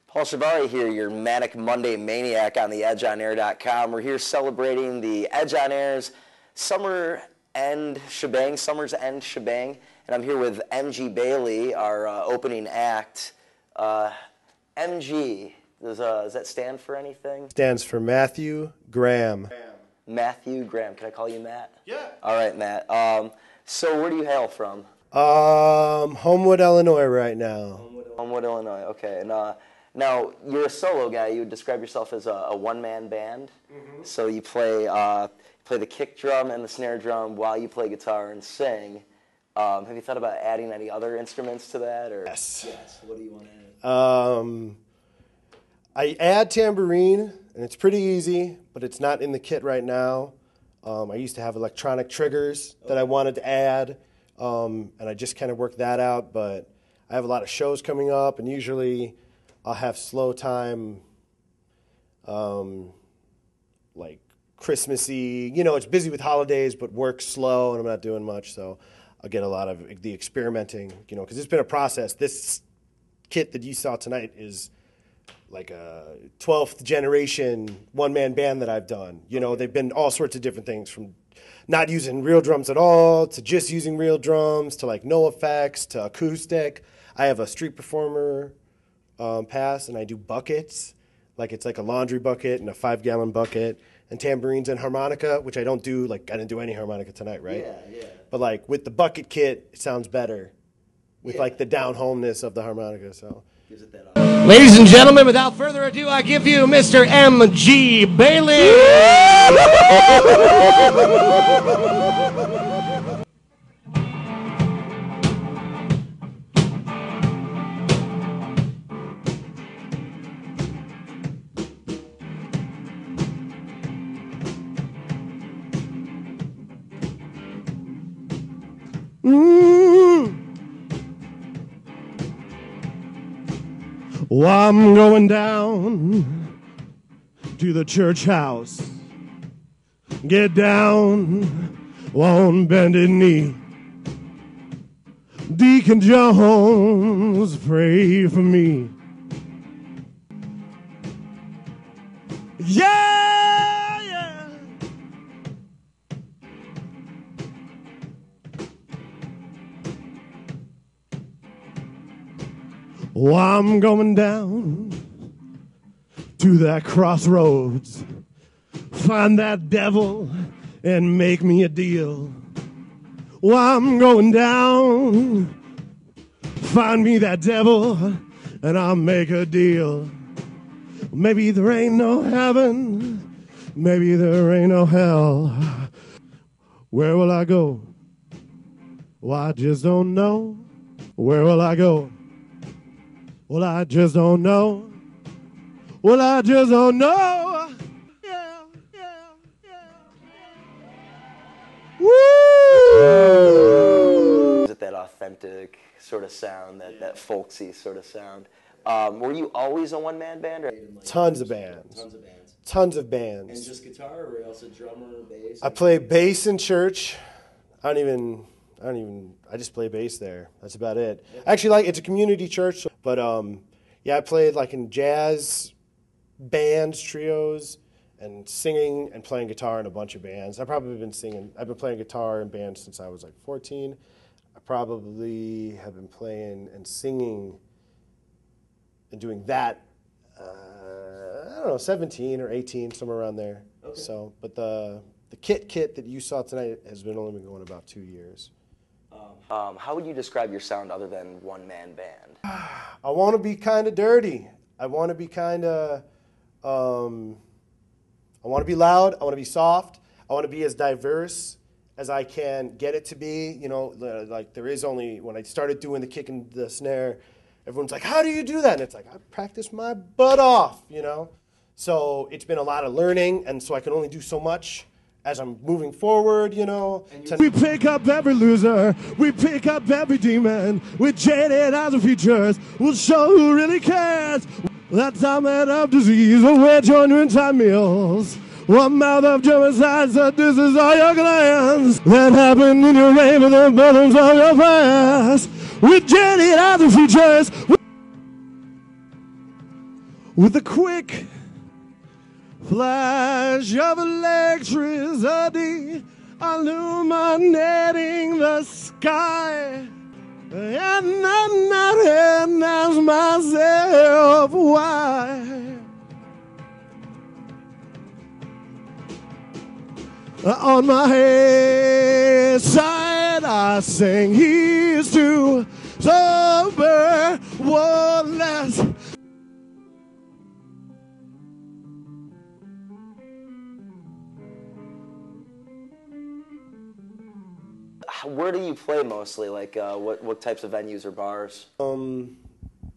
Paul Chivary here, your Manic Monday maniac on theedgeonair.com. We're here celebrating the Edge on Air's Summer's End Shebang, and I'm here with MG Bailey, our opening act. MG, does that stand for anything? Stands for Matthew Graham. Matthew Graham. Can I call you Matt? Yeah. All right, Matt. So where do you hail from? Homewood, Illinois right now. Homewood, Illinois. Okay. And now you're a solo guy. You would describe yourself as a one-man band. Mm-hmm. So you play the kick drum and the snare drum while you play guitar and sing. Have you thought about adding any other instruments to that? Or? Yes. What do you want to add? I add tambourine, and it's pretty easy, but it's not in the kit right now. I used to have electronic triggers that I wanted to add, and I just kind of worked that out, but I have a lot of shows coming up, and usually I'll have slow time, like Christmassy. You know, it's busy with holidays, but work's slow, and I'm not doing much, so I'll get a lot of the experimenting, you know, because it's been a process. This kit that you saw tonight is like a 12th generation one-man band that I've done. You know, they've been all sorts of different things, from not using real drums at all to just using real drums to like no effects to acoustic. I have a street performer pass, and I do buckets. Like it's like a laundry bucket and a 5-gallon bucket, and tambourines and harmonica, which I don't do. Like I didn't do any harmonica tonight, right? Yeah. But like with the bucket kit, it sounds better with like the down-homeness of the harmonica. So. Gives it that Ladies and gentlemen, without further ado, I give you Mr. M.G. Bailey. Well, I'm going down to the church house. Get down on bended knee. Deacon Jones, pray for me. Yeah. Oh, I'm going down to that crossroads, find that devil and make me a deal. Oh, I'm going down, find me that devil and I'll make a deal. Maybe there ain't no heaven, maybe there ain't no hell. Where will I go? Well, I just don't know. Where will I go? Well, I just don't know. Well, I just don't know. Yeah. Woo! Is it that authentic sort of sound, that folksy sort of sound? Were you always a one-man band? Or Tons of bands. Tons of bands. And just guitar, or also drummer, bass? I play bass in church. I just play bass there. That's about it. Actually, it's a community church, but yeah, I played like in jazz bands, trios, and singing and playing guitar in a bunch of bands. I've been playing guitar in bands since I was like 14. I probably have been playing and singing and doing that, I don't know, 17 or 18, somewhere around there. Okay. So, but the kit that you saw tonight has only been going about 2 years. How would you describe your sound other than one-man band? I want to be kind of dirty. I want to be kind of, I want to be loud. I want to be soft. I want to be as diverse as I can get it to be. You know, like there is only, when I started doing the kick and the snare, everyone's like, how do you do that? And it's like, I practice my butt off, you know? So it's been a lot of learning, and so I can only do so much as I'm moving forward, you know. We pick up every loser, we pick up every demon, with jaded eyes and features, we'll show who really cares. That's our man of disease, we're joining time meals. One mouth of German so this is all your glands. That happened in your rave with the bottoms of your past. With jaded eyes and features. with a quick flash of electricity, illuminating the sky. And I'm not and ask myself why. On my head side, I sing, he's too sober, one less. Where do you play mostly? Like, what types of venues or bars?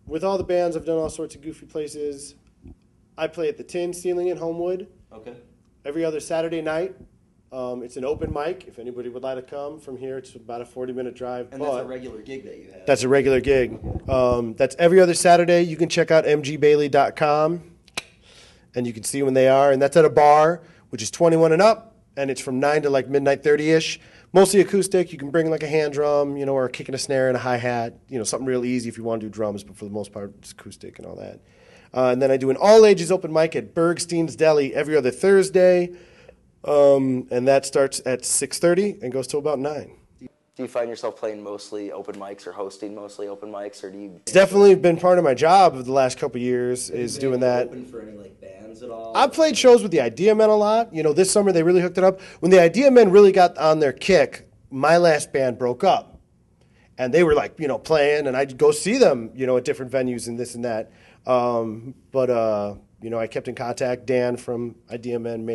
With all the bands, I've done all sorts of goofy places. I play at the Tin Ceiling in Homewood. Okay. Every other Saturday night. It's an open mic. If anybody would like to come from here, it's about a 40-minute drive. And that's a regular gig that you have? That's a regular gig. That's every other Saturday. You can check out mgbailey.com, and you can see when they are. And that's at a bar, which is 21 and up, and it's from 9 to like midnight 30-ish. Mostly acoustic. You can bring like a hand drum, or a kick and a snare and a hi-hat, something real easy if you want to do drums, but for the most part, it's acoustic and all that. And then I do an all-ages open mic at Bergstein's Deli every other Thursday. And that starts at 6:30 and goes till about 9. Do you find yourself playing mostly open mics or hosting mostly open mics, or do you? It's definitely been part of my job of the last couple of years is doing that. Open for any like bands at all? I've played shows with the Idea Men a lot. This summer they really hooked it up. When the Idea Men really got on their kick, my last band broke up, and they were like playing, and I'd go see them at different venues and this and that. I kept in contact. Dan from Idea Men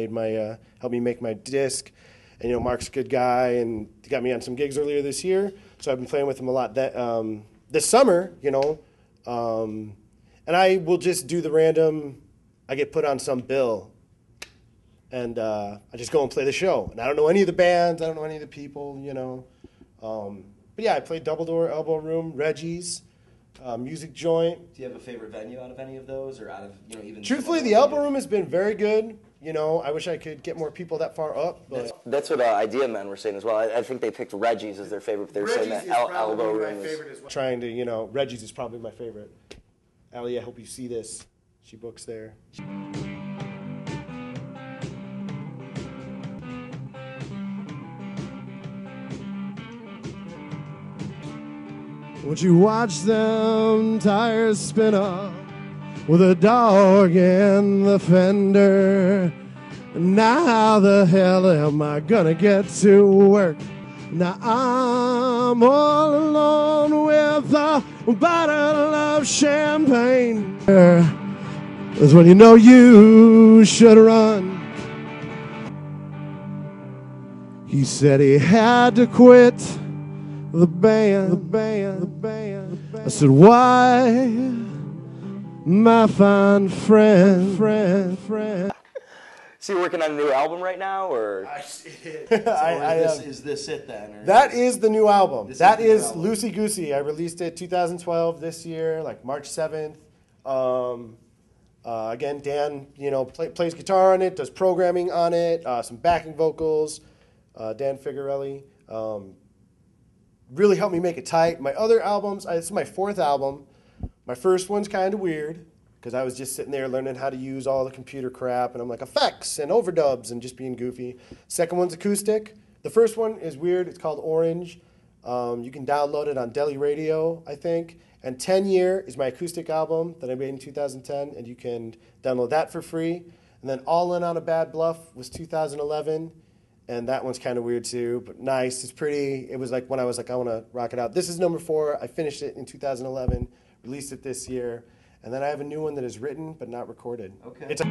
helped me make my disc. And, Mark's a good guy, and he got me on some gigs earlier this year. So I've been playing with him a lot this summer, and I will just do the random, I get put on some bill, and I just go and play the show. And I don't know any of the bands. I don't know any of the people, But, yeah, I played Double Door, Elbow Room, Reggie's. Music Joint. Do you have a favorite venue out of any of those, or out of even? Truthfully, the Elbow Room has been very good. I wish I could get more people that far up. But that's what Idea Men were saying as well. I think they picked Reggie's as their favorite. They were saying that Elbow Room is trying to. Reggie's is probably my favorite. Allie, I hope you see this. She books there. Would you watch them tires spin up with a dog in the fender? Now how the hell am I gonna get to work? Now I'm all alone with a bottle of champagne. That's when you know you should run. He said he had to quit the band. I said, why, my fine friend. So you're working on a new album right now, or? Is this it then? Or that is the new album. That is Loosey Goosey. I released it 2012 this year, like March 7th. Again, Dan, plays guitar on it, does programming on it, some backing vocals. Dan Figarelli. Really helped me make it tight. My other albums, this is my 4th album. My first one's kind of weird because I was just sitting there learning how to use all the computer crap, and I'm like effects and overdubs and just being goofy. Second one's acoustic. The first one is weird. It's called Orange. You can download it on Deli Radio, I think. And 10 Year is my acoustic album that I made in 2010, and you can download that for free. And then All In on a Bad Bluff was 2011. And that one's kind of weird too, but nice. It's pretty. It was like when I was like, I want to rock it out. This is number 4. I finished it in 2011, released it this year. And then I have a new one that is written but not recorded. Okay. It's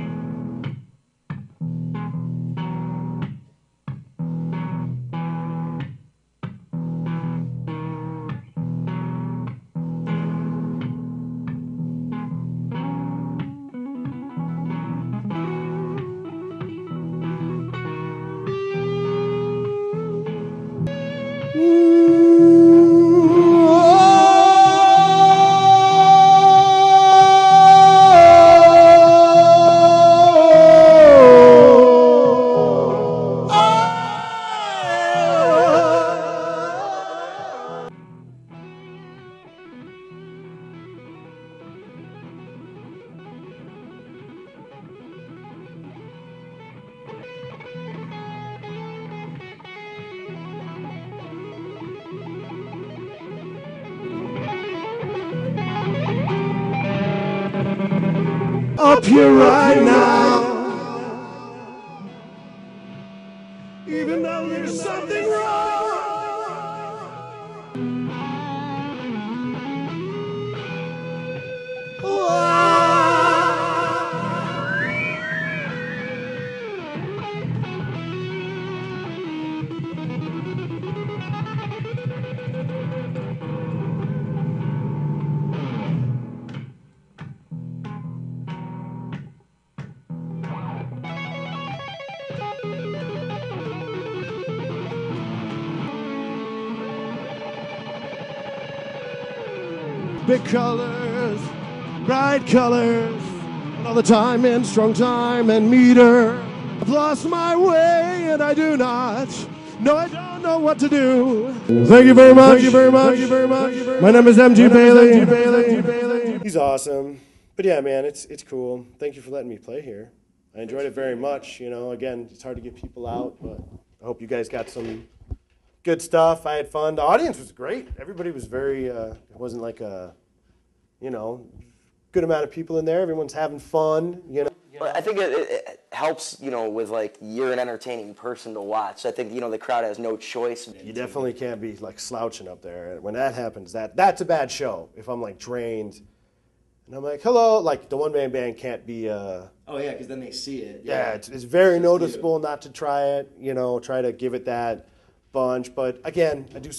up here right now. Even though there's something wrong. Big colors, bright colors, and all the time and strong time and meter. I've lost my way and I do not. No, I don't know what to do. Thank you very much. Thank you very much. Thank you very much. My name is MG Bailey. He's awesome. But yeah, man, it's cool. Thank you for letting me play here. I enjoyed it very much. You know, again, it's hard to get people out, but I hope you guys got some good stuff. I had fun. The audience was great. Everybody was very, it wasn't like a, you know, good amount of people in there. Everyone's having fun, you know. Well, I think it helps, you know, with like you're an entertaining person to watch. I think, you know, the crowd has no choice. You definitely can't be like slouching up there. When that happens, that's a bad show. If I'm like drained and I'm like, hello, like the one-man band can't be. Oh yeah, because then they see it. Yeah, it's very noticeable not to try it. You know, try to give it that bunch. But again, I do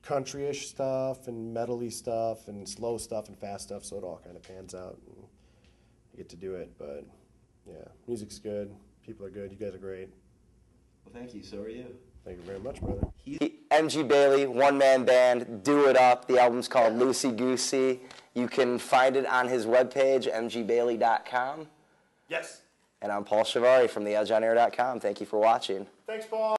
country-ish stuff and metal-y stuff and slow stuff and fast stuff, so it all kind of pans out. And you get to do it, but yeah, music's good. People are good. You guys are great. Well, thank you. So are you. Thank you very much, brother. MG Bailey, one-man band, Do It Up. The album's called Loosey Goosey. You can find it on his webpage, mgbailey.com. Yes. And I'm Paul Chivary from theedgeonair.com. Thank you for watching. Thanks, Paul.